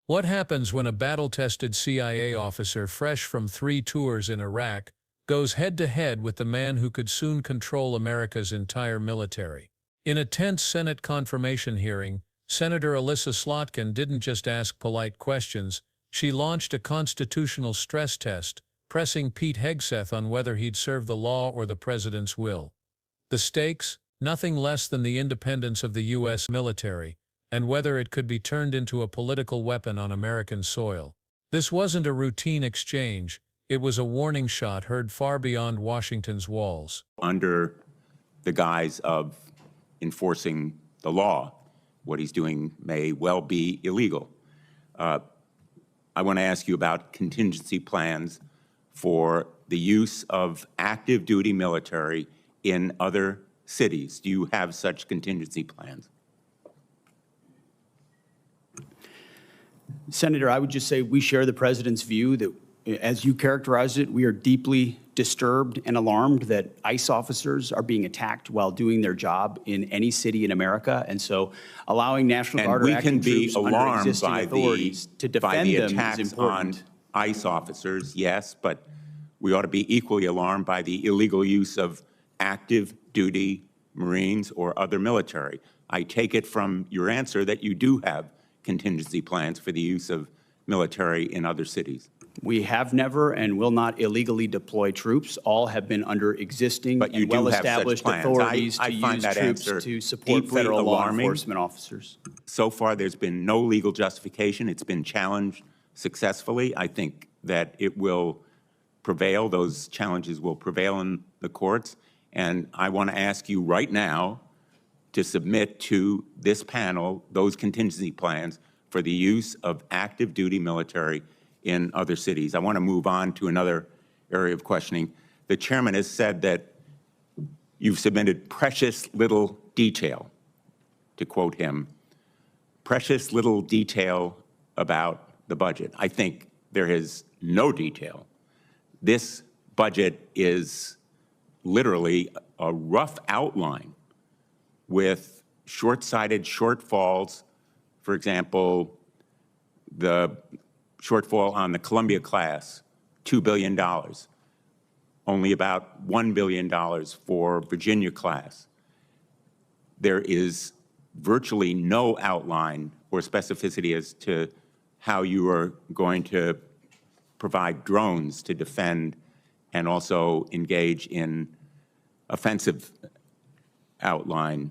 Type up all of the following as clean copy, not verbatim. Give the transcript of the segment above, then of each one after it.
What happens when a battle-tested CIA officer fresh from 3 tours in Iraq goes head-to-head with the man who could soon control America's entire military? In a tense Senate confirmation hearing, Senator Alyssa Slotkin didn't just ask polite questions, she launched a constitutional stress test, pressing Pete Hegseth on whether he'd serve the law or the president's will. The stakes? Nothing less than the independence of the U.S. military, and whether it could be turned into a political weapon on American soil. This wasn't a routine exchange, it was a warning shot heard far beyond Washington's walls. Under the guise of enforcing the law, what he's doing may well be illegal. I want to ask you about contingency plans for the use of active duty military in other cities. Do you have such contingency plans? Senator, I would just say we share the president's view that, as you characterized it, we are deeply disturbed and alarmed that ICE officers are being attacked while doing their job in any city in America. And so allowing National Guard or active troops under existing authorities to defend them is important. On ICE officers, yes, but we ought to be equally alarmed by the illegal use of active duty Marines or other military. I take it from your answer that you do have contingency plans for the use of military in other cities. We have never and will not illegally deploy troops. All have been under existing and well-established authorities to use troops to support federal law enforcement officers. So far, there's been no legal justification. It's been challenged successfully. I think that it will prevail. Those challenges will prevail in the courts. And I want to ask you right now to submit to this panel those contingency plans for the use of active duty military in other cities. I want to move on to another area of questioning. The chairman has said that you've submitted precious little detail, to quote him, precious little detail about the budget. I think there is no detail. This budget is literally a rough outline with short-sighted shortfalls. For example, the shortfall on the Columbia class, $2 billion. Only about $1 billion for Virginia class. There is virtually no outline or specificity as to how you are going to provide drones to defend and also engage in offensive outline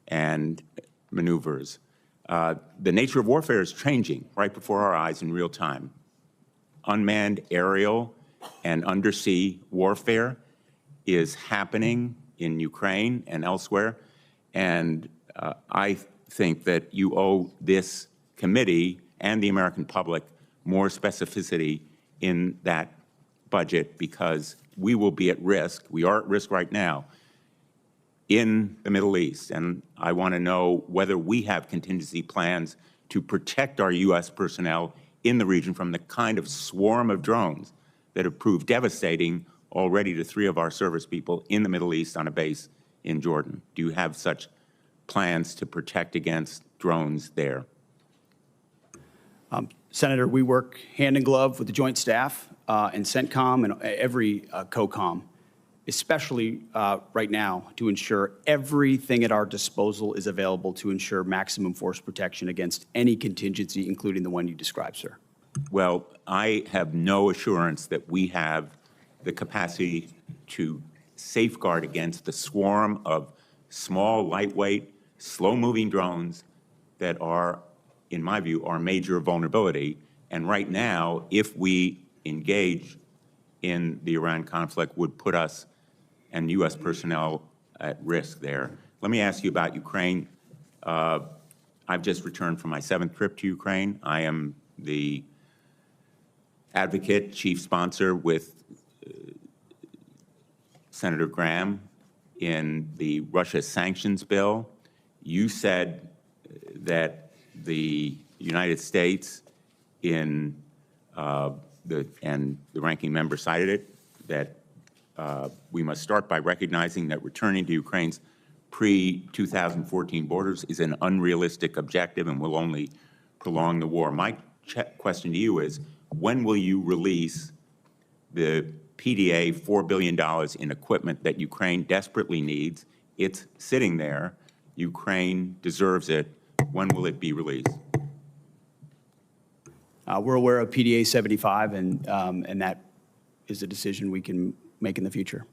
and maneuvers. The nature of warfare is changing right before our eyes in real time. Unmanned aerial and undersea warfare is happening in Ukraine and elsewhere, and I think that you owe this committee and the American public more specificity in that budget, because we will be at risk, we are at risk right now, in the Middle East. And I want to know whether we have contingency plans to protect our U.S. personnel in the region from the kind of swarm of drones that have proved devastating already to 3 of our service people in the Middle East on a base in Jordan. Do you have such plans to protect against drones there? Senator, we work hand in glove with the Joint Staff and CENTCOM and every COCOM, especially right now, to ensure everything at our disposal is available to ensure maximum force protection against any contingency, including the one you described, sir. Well, I have no assurance that we have the capacity to safeguard against the swarm of small, lightweight, slow-moving drones that are, in my view, our major vulnerability. And right now, if we engage in the Iran conflict, would put us and U.S. personnel at risk there. Let me ask you about Ukraine. I've just returned from my 7th trip to Ukraine. I am the advocate, chief sponsor with Senator Graham in the Russia sanctions bill. You said that the United States and the ranking member cited it, that we must start by recognizing that returning to Ukraine's pre-2014 borders is an unrealistic objective and will only prolong the war. My question to you is, when will you release the PDA $4 billion in equipment that Ukraine desperately needs? It's sitting there. Ukraine deserves it. When will it be released? We're aware of PDA 75, and that is a decision we can make in the future.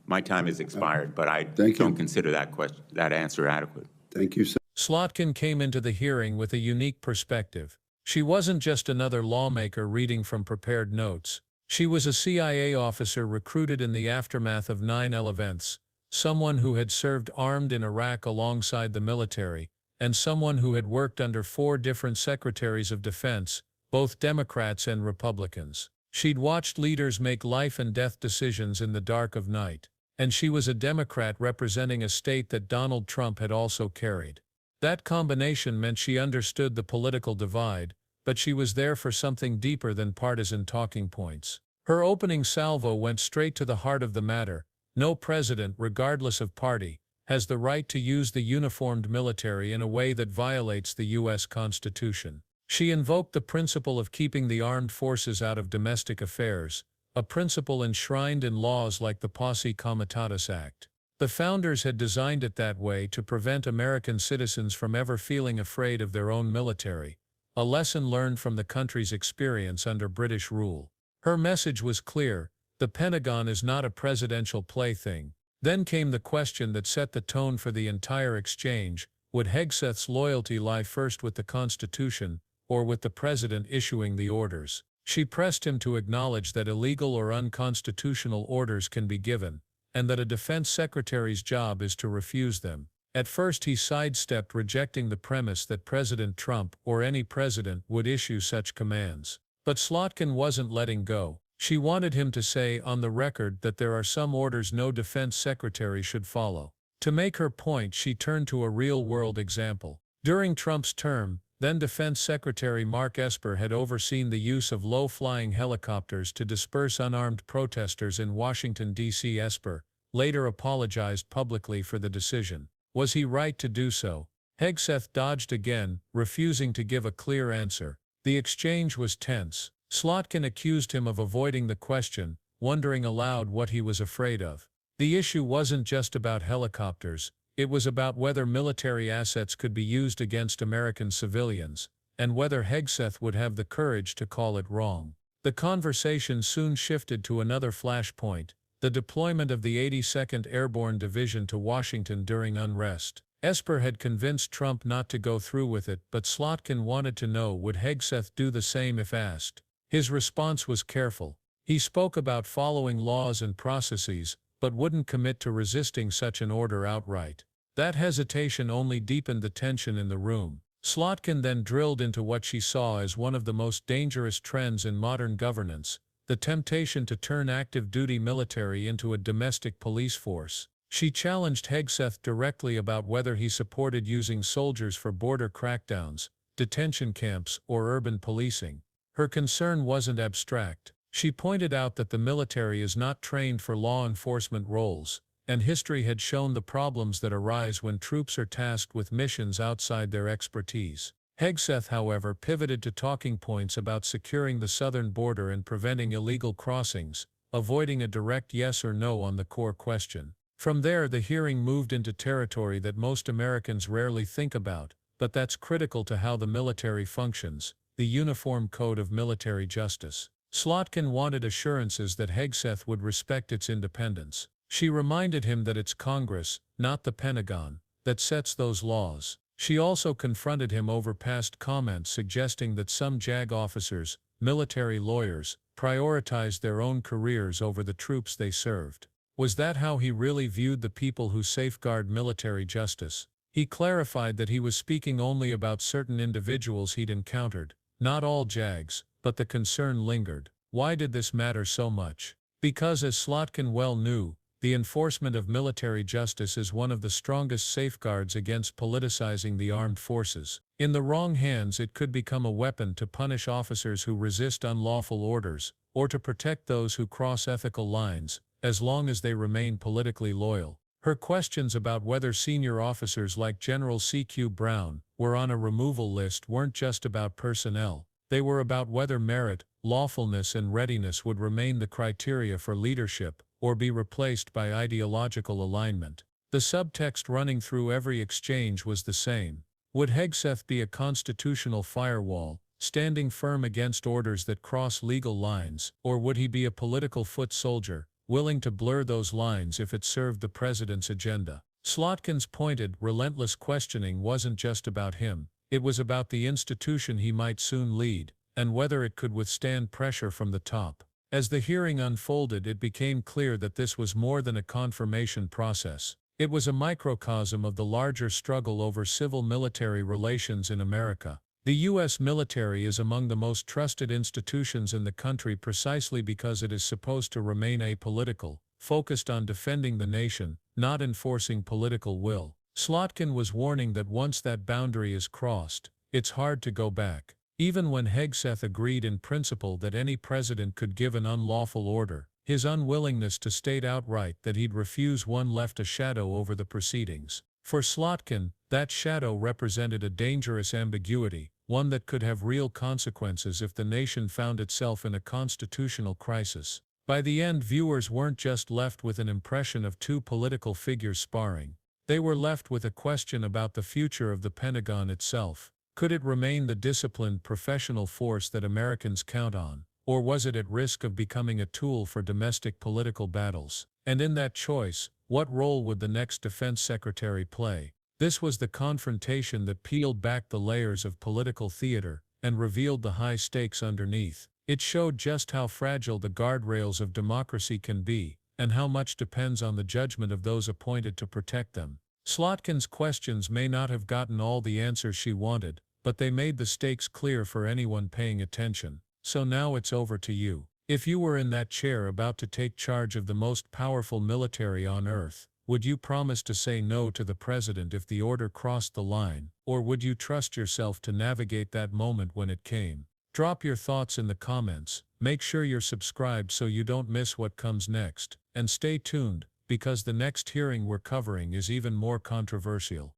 My time has expired, but I Thank you. don't consider that answer adequate. Thank you, sir. Slotkin came into the hearing with a unique perspective. She wasn't just another lawmaker reading from prepared notes. She was a CIA officer recruited in the aftermath of 9/11 events, someone who had served armed in Iraq alongside the military, and someone who had worked under 4 different secretaries of defense, both Democrats and Republicans. She'd watched leaders make life and death decisions in the dark of night, and she was a Democrat representing a state that Donald Trump had also carried. That combination meant she understood the political divide, but she was there for something deeper than partisan talking points. Her opening salvo went straight to the heart of the matter. No president, regardless of party, has the right to use the uniformed military in a way that violates the U.S. Constitution. She invoked the principle of keeping the armed forces out of domestic affairs, a principle enshrined in laws like the Posse Comitatus Act. The founders had designed it that way to prevent American citizens from ever feeling afraid of their own military, a lesson learned from the country's experience under British rule. Her message was clear: the Pentagon is not a presidential plaything. Then came the question that set the tone for the entire exchange: would Hegseth's loyalty lie first with the Constitution, or with the president issuing the orders? She pressed him to acknowledge that illegal or unconstitutional orders can be given, and that a defense secretary's job is to refuse them. At first he sidestepped, rejecting the premise that President Trump, or any president, would issue such commands. But Slotkin wasn't letting go. She wanted him to say on the record that there are some orders no defense secretary should follow. To make her point, she turned to a real-world example. During Trump's term, then Defense Secretary Mark Esper had overseen the use of low-flying helicopters to disperse unarmed protesters in Washington, D.C. Esper later apologized publicly for the decision. Was he right to do so? Hegseth dodged again, refusing to give a clear answer. The exchange was tense. Slotkin accused him of avoiding the question, wondering aloud what he was afraid of. The issue wasn't just about helicopters. It was about whether military assets could be used against American civilians, and whether Hegseth would have the courage to call it wrong. The conversation soon shifted to another flashpoint: the deployment of the 82nd Airborne Division to Washington during unrest. Esper had convinced Trump not to go through with it, but Slotkin wanted to know, would Hegseth do the same if asked? His response was careful. He spoke about following laws and processes, but wouldn't commit to resisting such an order outright. That hesitation only deepened the tension in the room. Slotkin then drilled into what she saw as one of the most dangerous trends in modern governance: the temptation to turn active duty military into a domestic police force. She challenged Hegseth directly about whether he supported using soldiers for border crackdowns, detention camps, or urban policing. Her concern wasn't abstract. She pointed out that the military is not trained for law enforcement roles, and history had shown the problems that arise when troops are tasked with missions outside their expertise. Hegseth, however, pivoted to talking points about securing the southern border and preventing illegal crossings, avoiding a direct yes or no on the core question. From there, the hearing moved into territory that most Americans rarely think about, but that's critical to how the military functions: the Uniform Code of Military Justice. Slotkin wanted assurances that Hegseth would respect its independence. She reminded him that it's Congress, not the Pentagon, that sets those laws. She also confronted him over past comments suggesting that some JAG officers, military lawyers, prioritized their own careers over the troops they served. Was that how he really viewed the people who safeguard military justice? He clarified that he was speaking only about certain individuals he'd encountered, not all JAGs, but the concern lingered. Why did this matter so much? Because, as Slotkin well knew, the enforcement of military justice is one of the strongest safeguards against politicizing the armed forces. In the wrong hands, it could become a weapon to punish officers who resist unlawful orders, or to protect those who cross ethical lines, as long as they remain politically loyal. Her questions about whether senior officers like General C.Q. Brown were on a removal list weren't just about personnel. They were about whether merit, lawfulness and readiness would remain the criteria for leadership or be replaced by ideological alignment. The subtext running through every exchange was the same. Would Hegseth be a constitutional firewall, standing firm against orders that cross legal lines, or would he be a political foot soldier, willing to blur those lines if it served the president's agenda? Slotkin's pointed, relentless questioning wasn't just about him. It was about the institution he might soon lead, and whether it could withstand pressure from the top. As the hearing unfolded, it became clear that this was more than a confirmation process. It was a microcosm of the larger struggle over civil-military relations in America. The U.S. military is among the most trusted institutions in the country precisely because it is supposed to remain apolitical, focused on defending the nation, not enforcing political will. Slotkin was warning that once that boundary is crossed, it's hard to go back. Even when Hegseth agreed in principle that any president could give an unlawful order, his unwillingness to state outright that he'd refuse one left a shadow over the proceedings. For Slotkin, that shadow represented a dangerous ambiguity, one that could have real consequences if the nation found itself in a constitutional crisis. By the end, viewers weren't just left with an impression of two political figures sparring. They were left with a question about the future of the Pentagon itself. Could it remain the disciplined professional force that Americans count on, or was it at risk of becoming a tool for domestic political battles? And in that choice, what role would the next defense secretary play? This was the confrontation that peeled back the layers of political theater and revealed the high stakes underneath. It showed just how fragile the guardrails of democracy can be, and how much depends on the judgment of those appointed to protect them. Slotkin's questions may not have gotten all the answers she wanted, but they made the stakes clear for anyone paying attention. So now it's over to you. If you were in that chair about to take charge of the most powerful military on earth, would you promise to say no to the president if the order crossed the line, or would you trust yourself to navigate that moment when it came? Drop your thoughts in the comments, make sure you're subscribed so you don't miss what comes next, and stay tuned, because the next hearing we're covering is even more controversial.